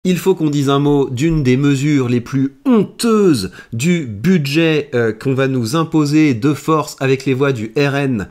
Il faut qu'on dise un mot d'une des mesures les plus honteuses du budget qu'on va nous imposer de force avec les voix du RN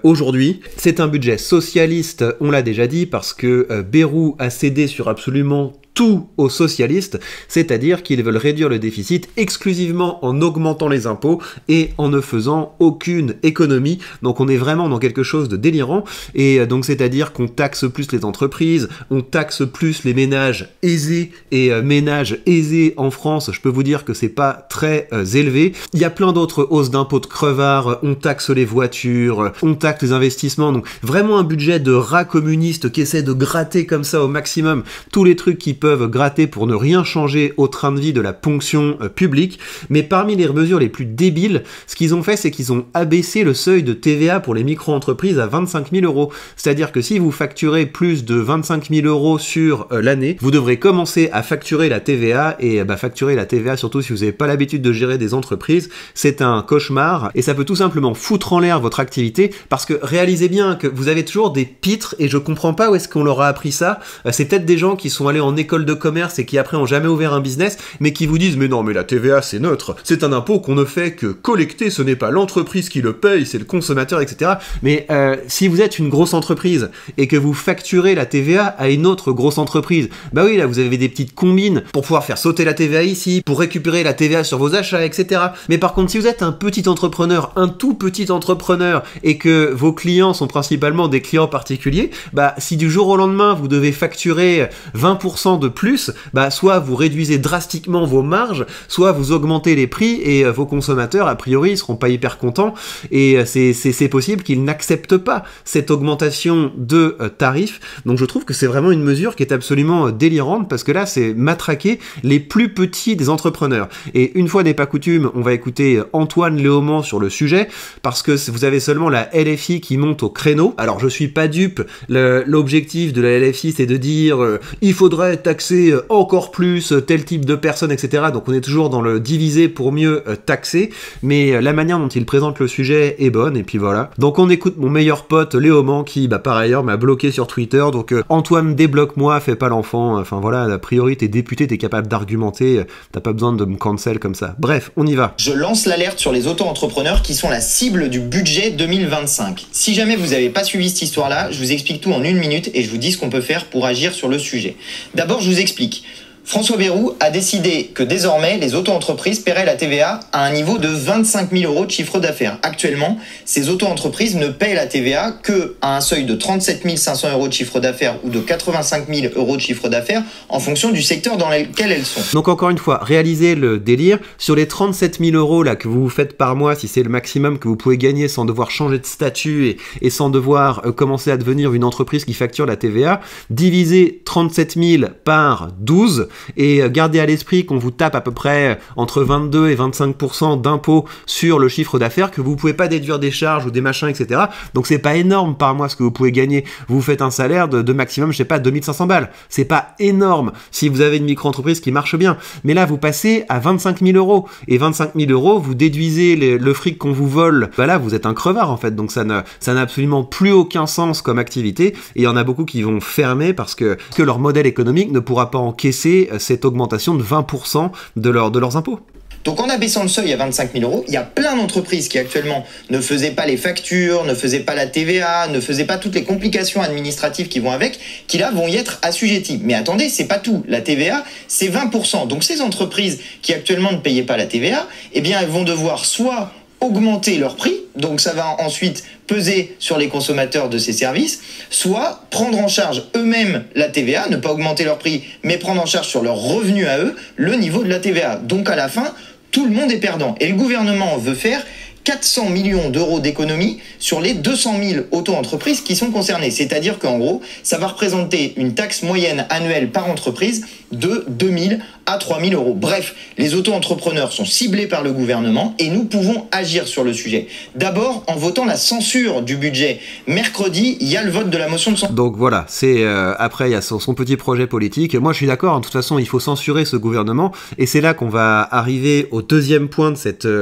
aujourd'hui. C'est un budget socialiste, on l'a déjà dit, parce que Bayrou a cédé sur absolument tout aux socialistes, c'est-à-dire qu'ils veulent réduire le déficit exclusivement en augmentant les impôts et en ne faisant aucune économie. Donc on est vraiment dans quelque chose de délirant, et donc c'est-à-dire qu'on taxe plus les entreprises, on taxe plus les ménages aisés, et ménages aisés en France, je peux vous dire que c'est pas très élevé. Il y a plein d'autres hausses d'impôts de crevards, on taxe les voitures, on taxe les investissements, donc vraiment un budget de rat communiste qui essaie de gratter comme ça au maximum tous les trucs qui peuvent gratter pour ne rien changer au train de vie de la ponction publique. Mais parmi les mesures les plus débiles, ce qu'ils ont fait, c'est qu'ils ont abaissé le seuil de TVA pour les micro-entreprises à 25 000 €. C'est-à-dire que si vous facturez plus de 25 000 € sur l'année, vous devrez commencer à facturer la TVA, et facturer la TVA, surtout si vous n'avez pas l'habitude de gérer des entreprises, c'est un cauchemar, et ça peut tout simplement foutre en l'air votre activité, parce que réalisez bien que vous avez toujours des pitres, et je comprends pas où est-ce qu'on leur a appris ça. C'est peut-être des gens qui sont allés en école de commerce et qui après ont jamais ouvert un business, mais qui vous disent mais non, mais la TVA c'est neutre, c'est un impôt qu'on ne fait que collecter, ce n'est pas l'entreprise qui le paye, c'est le consommateur, etc. Mais si vous êtes une grosse entreprise et que vous facturez la TVA à une autre grosse entreprise, bah oui, là vous avez des petites combines pour pouvoir faire sauter la TVA ici, pour récupérer la TVA sur vos achats, etc. Mais par contre, si vous êtes un petit entrepreneur, un tout petit entrepreneur, et que vos clients sont principalement des clients particuliers, bah si du jour au lendemain vous devez facturer 20% de plus, bah soit vous réduisez drastiquement vos marges, soit vous augmentez les prix, et vos consommateurs, a priori, ils seront pas hyper contents, et c'est possible qu'ils n'acceptent pas cette augmentation de tarifs. Donc je trouve que c'est vraiment une mesure qui est absolument délirante, parce que là, c'est matraquer les plus petits des entrepreneurs. Et une fois n'est pas coutume, on va écouter Antoine Léaumont sur le sujet, parce que vous avez seulement la LFI qui monte au créneau. Alors je suis pas dupe, l'objectif de la LFI, c'est de dire il faudrait taxer encore plus tel type de personnes, etc. Donc on est toujours dans le diviser pour mieux taxer, mais la manière dont il présente le sujet est bonne, et puis voilà. Donc on écoute mon meilleur pote Léaumont qui, par ailleurs, m'a bloqué sur Twitter, donc Antoine, débloque-moi, fais pas l'enfant, enfin voilà, a priori t'es député, t'es capable d'argumenter, t'as pas besoin de me cancel comme ça. Bref, on y va. Je lance l'alerte sur les auto-entrepreneurs qui sont la cible du budget 2025. Si jamais vous n'avez pas suivi cette histoire-là, je vous explique tout en 1 minute et je vous dis ce qu'on peut faire pour agir sur le sujet. D'abord, je vous explique. François Bayrou a décidé que désormais, les auto-entreprises paieraient la TVA à un niveau de 25 000 € de chiffre d'affaires. Actuellement, ces auto-entreprises ne paient la TVA qu'à un seuil de 37 500 € de chiffre d'affaires ou de 85 000 € de chiffre d'affaires en fonction du secteur dans lequel elles sont. Donc encore une fois, réalisez le délire. Sur les 37 000 € là, que vous faites par mois, si c'est le maximum que vous pouvez gagner sans devoir changer de statut et sans devoir commencer à devenir une entreprise qui facture la TVA, divisez 37 000 par 12, et gardez à l'esprit qu'on vous tape à peu près entre 22 et 25% d'impôts sur le chiffre d'affaires, que vous pouvez pas déduire des charges ou des machins, etc. Donc c'est pas énorme par mois ce que vous pouvez gagner. Vous faites un salaire de maximum, je sais pas, 2500 balles. C'est pas énorme si vous avez une micro-entreprise qui marche bien. Mais là, vous passez à 25 000 €. Et 25 000 €, vous déduisez le fric qu'on vous vole. Bah là, vous êtes un crevard, en fait. Donc ça n'a absolument plus aucun sens comme activité. Et il y en a beaucoup qui vont fermer parce que leur modèle économique ne pourra pas encaisser cette augmentation de 20% de leurs impôts. Donc en abaissant le seuil à 25 000 €, il y a plein d'entreprises qui actuellement ne faisaient pas les factures, ne faisaient pas la TVA, ne faisaient pas toutes les complications administratives qui vont avec, qui là vont y être assujetties. Mais attendez, c'est pas tout. La TVA, c'est 20%. Donc ces entreprises qui actuellement ne payaient pas la TVA, eh bien elles vont devoir soit augmenter leur prix, donc ça va ensuite peser sur les consommateurs de ces services, soit prendre en charge eux-mêmes la TVA, ne pas augmenter leur prix, mais prendre en charge sur leurs revenus à eux le niveau de la TVA. Donc à la fin, tout le monde est perdant. Et le gouvernement veut faire 400 millions € d'économies sur les 200 000 auto-entreprises qui sont concernées. C'est-à-dire qu'en gros, ça va représenter une taxe moyenne annuelle par entreprise de 2 000 à 3 000 €. Bref, les auto-entrepreneurs sont ciblés par le gouvernement et nous pouvons agir sur le sujet. D'abord, en votant la censure du budget. Mercredi, il y a le vote de la motion de censure. Donc voilà, c'est après, il y a son petit projet politique. Moi, je suis d'accord, de toute façon, il faut censurer ce gouvernement. Et c'est là qu'on va arriver au deuxième point de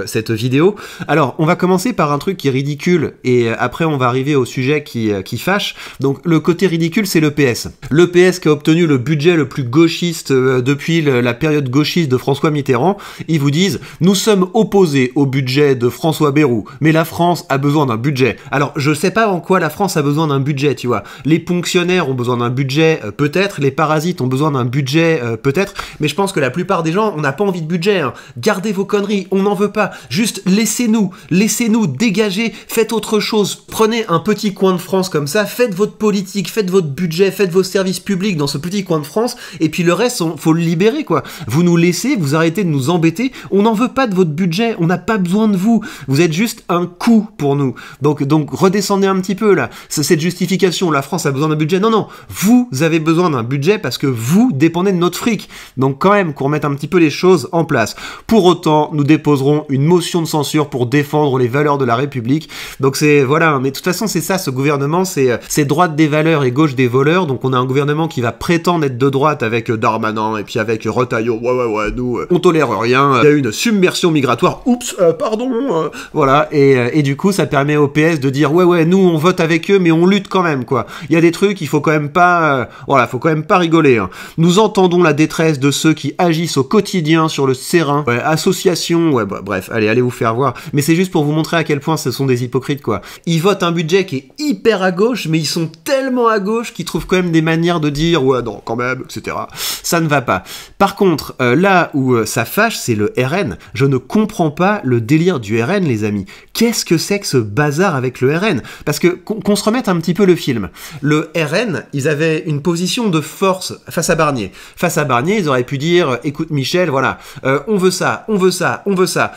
cette vidéo. Alors, Alors, on va commencer par un truc qui est ridicule, et après on va arriver au sujet qui fâche. Donc, le côté ridicule, c'est le PS. Le PS qui a obtenu le budget le plus gauchiste depuis la période gauchiste de François Mitterrand. Ils vous disent, nous sommes opposés au budget de François Bayrou, mais la France a besoin d'un budget. Alors, je sais pas en quoi la France a besoin d'un budget, tu vois. Les ponctionnaires ont besoin d'un budget, peut-être. Les parasites ont besoin d'un budget, peut-être. Mais je pense que la plupart des gens, on n'a pas envie de budget. Hein. Gardez vos conneries, on n'en veut pas. Juste laissez-nous dégager, faites autre chose. Prenez un petit coin de France comme ça, faites votre politique, faites votre budget, faites vos services publics dans ce petit coin de France, et puis le reste, faut le libérer, quoi. Vous nous laissez, vous arrêtez de nous embêter, on n'en veut pas de votre budget, on n'a pas besoin de vous. Vous êtes juste un coût pour nous. Donc redescendez un petit peu, là. Cette justification, la France a besoin d'un budget. Non, vous avez besoin d'un budget parce que vous dépendez de notre fric. Donc quand même, qu'on remette un petit peu les choses en place. Pour autant, nous déposerons une motion de censure pour défendre les valeurs de la République. Donc voilà, mais de toute façon c'est ça, ce gouvernement, c'est droite des valeurs et gauche des voleurs. Donc on a un gouvernement qui va prétendre être de droite avec Darmanin et puis avec Retailleau. Ouais, nous on tolère rien. Il y a eu une submersion migratoire. Oups, pardon. Voilà, et du coup ça permet au PS de dire ouais, nous on vote avec eux mais on lutte quand même, quoi. Il y a des trucs, il faut quand même pas faut quand même pas rigoler. Hein. Nous entendons la détresse de ceux qui agissent au quotidien sur le terrain. Association, bref, allez vous faire voir. Mais c'est juste pour vous montrer à quel point ce sont des hypocrites, quoi. Ils votent un budget qui est hyper à gauche, mais ils sont tellement à gauche qu'ils trouvent quand même des manières de dire ouais, non, quand même, etc. Ça ne va pas. Par contre, là où ça fâche, c'est le RN. Je ne comprends pas le délire du RN, les amis. Qu'est-ce que c'est que ce bazar avec le RN? Parce que qu'on se remette un petit peu le film. Le RN, ils avaient une position de force face à Barnier. Face à Barnier, ils auraient pu dire écoute Michel, voilà, on veut ça.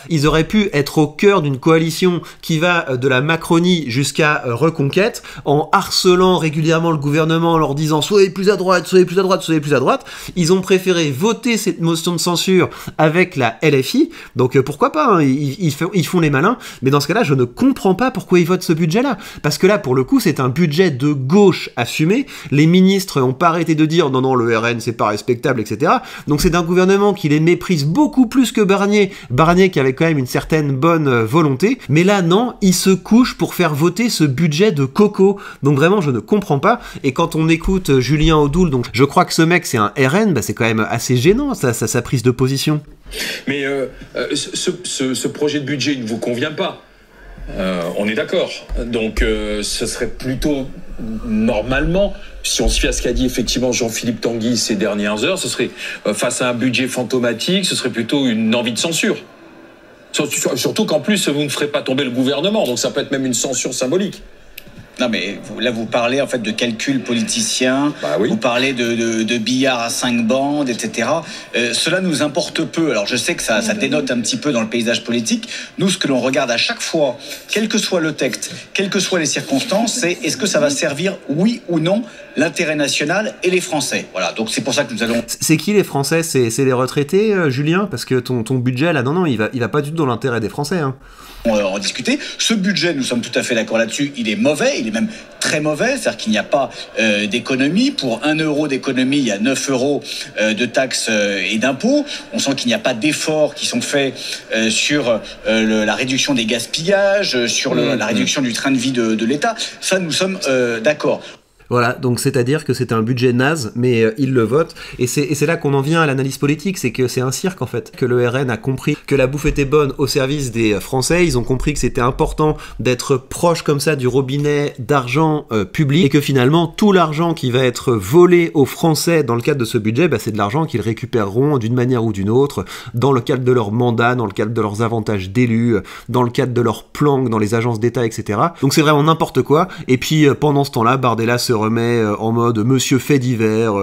Ils auraient pu être au cœur d'une coalition qui va de la Macronie jusqu'à Reconquête, en harcelant régulièrement le gouvernement, en leur disant soyez plus à droite. Ils ont préféré voter cette motion de censure avec la LFI, donc pourquoi pas, hein, ils font les malins, mais dans ce cas-là, je ne comprends pas pourquoi ils votent ce budget-là, parce que là, pour le coup, c'est un budget de gauche assumé, les ministres n'ont pas arrêté de dire non, le RN, c'est pas respectable, etc. Donc c'est un gouvernement qui les méprise beaucoup plus que Barnier qui avait quand même une certaine bonne volonté, mais là, non, il se couche pour faire voter ce budget de coco, donc vraiment, je ne comprends pas, et quand on écoute Julien Audoul, donc je crois que ce mec, c'est un RN, c'est quand même assez gênant, sa prise de position. Mais ce projet de budget ne vous convient pas. On est d'accord. Donc ce serait plutôt, normalement, si on se fie à ce qu'a dit effectivement Jean-Philippe Tanguy ces dernières heures, ce serait face à un budget fantomatique, ce serait plutôt une envie de censure. Surtout qu'en plus, vous ne ferez pas tomber le gouvernement, donc ça peut être même une censure symbolique. Non mais là vous parlez en fait de calcul politicien, oui. Vous parlez de billard à 5 bandes, etc. Cela nous importe peu. Alors je sais que ça dénote un petit peu dans le paysage politique. Nous, ce que l'on regarde à chaque fois, quel que soit le texte, quelles que soient les circonstances, c'est est-ce que ça va servir, oui ou non, l'intérêt national et les Français. Voilà, donc c'est pour ça que nous allons... C'est qui les Français? C'est les retraités, Julien? Parce que ton budget, là, non, il va pas du tout dans l'intérêt des Français, hein. En discuter. Ce budget, nous sommes tout à fait d'accord là-dessus, il est mauvais, il est même très mauvais, c'est-à-dire qu'il n'y a pas d'économie. Pour 1 euro d'économie, il y a 9 euros de taxes et d'impôts. On sent qu'il n'y a pas d'efforts qui sont faits sur la réduction des gaspillages, sur la réduction du train de vie de l'État. Ça, nous sommes d'accord. Voilà, donc c'est-à-dire que c'est un budget naze, mais ils le votent, et c'est là qu'on en vient à l'analyse politique, c'est que c'est un cirque en fait, que le RN a compris que la bouffe était bonne au service des Français, ils ont compris que c'était important d'être proche comme ça du robinet d'argent public, et que finalement tout l'argent qui va être volé aux Français dans le cadre de ce budget, c'est de l'argent qu'ils récupéreront d'une manière ou d'une autre, dans le cadre de leur mandat, dans le cadre de leurs avantages d'élus, dans le cadre de leurs plans dans les agences d'État, etc. Donc c'est vraiment n'importe quoi, et puis pendant ce temps-là, Bardella se remet en mode monsieur fait divers,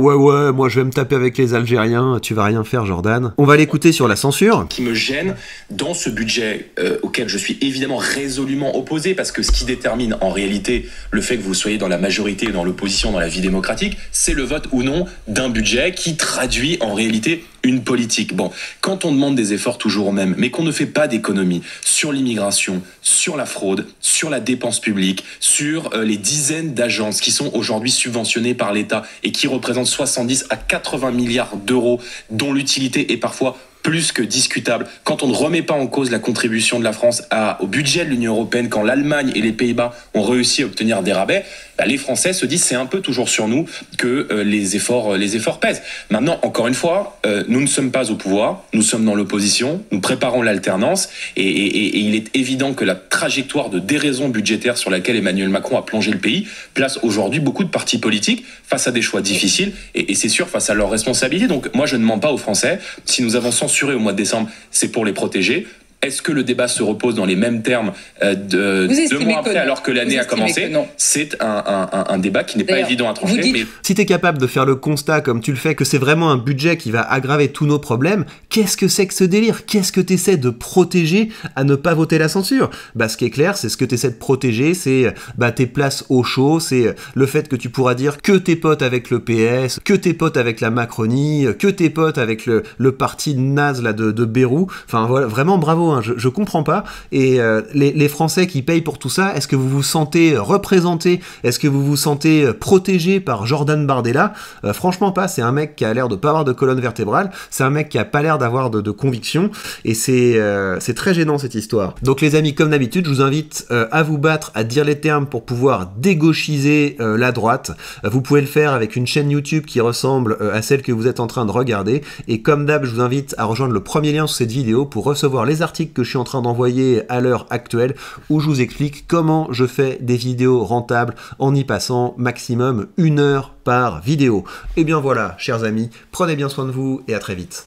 ouais, moi je vais me taper avec les Algériens, tu vas rien faire Jordan. On va l'écouter sur la censure. Qui me gêne dans ce budget auquel je suis évidemment résolument opposé, parce que ce qui détermine en réalité le fait que vous soyez dans la majorité ou dans l'opposition dans la vie démocratique, c'est le vote ou non d'un budget qui traduit en réalité une politique. Bon, quand on demande des efforts toujours aux mêmes, mais qu'on ne fait pas d'économie sur l'immigration, sur la fraude, sur la dépense publique, sur les dizaines d'agences qui sont aujourd'hui subventionnées par l'État et qui représentent 70 à 80 milliards d'euros, dont l'utilité est parfois plus que discutable. Quand on ne remet pas en cause la contribution de la France au budget de l'Union européenne, quand l'Allemagne et les Pays-Bas ont réussi à obtenir des rabais, les Français se disent c'est un peu toujours sur nous que les efforts pèsent. Maintenant, encore une fois, nous ne sommes pas au pouvoir, nous sommes dans l'opposition, nous préparons l'alternance et il est évident que la trajectoire de déraison budgétaire sur laquelle Emmanuel Macron a plongé le pays place aujourd'hui beaucoup de partis politiques face à des choix difficiles et c'est sûr face à leurs responsabilités. Donc moi je ne mens pas aux Français. Si nous avons censuré au mois de décembre, c'est pour les protéger. Est-ce que le débat se repose dans les mêmes termes 2 mois après alors que l'année a commencé? C'est un débat qui n'est pas évident à trancher. Mais... Si tu es capable de faire le constat comme tu le fais que c'est vraiment un budget qui va aggraver tous nos problèmes, qu'est-ce que c'est que ce délire? Qu'est-ce que tu essaies de protéger à ne pas voter la censure? Ce qui est clair, c'est ce que tu essaies de protéger, c'est tes places au chaud, c'est le fait que tu pourras dire que t'es potes avec le PS, que t'es potes avec la Macronie, que t'es potes avec le parti naze là, de Bayrou. Enfin voilà, vraiment bravo. Je comprends pas. Et les Français qui payent pour tout ça, est-ce que vous vous sentez représentés? Est-ce que vous vous sentez protégés par Jordan Bardella? Franchement pas. C'est un mec qui a l'air de pas avoir de colonne vertébrale. C'est un mec qui a pas l'air d'avoir de conviction. Et c'est très gênant cette histoire. Donc les amis, comme d'habitude, je vous invite à vous battre, à dire les termes pour pouvoir dégauchiser la droite. Vous pouvez le faire avec une chaîne YouTube qui ressemble à celle que vous êtes en train de regarder. Et comme d'hab, je vous invite à rejoindre le premier lien sous cette vidéo pour recevoir les articles que je suis en train d'envoyer à l'heure actuelle où je vous explique comment je fais des vidéos rentables en y passant maximum 1 heure par vidéo. Et bien voilà, chers amis, prenez bien soin de vous et à très vite.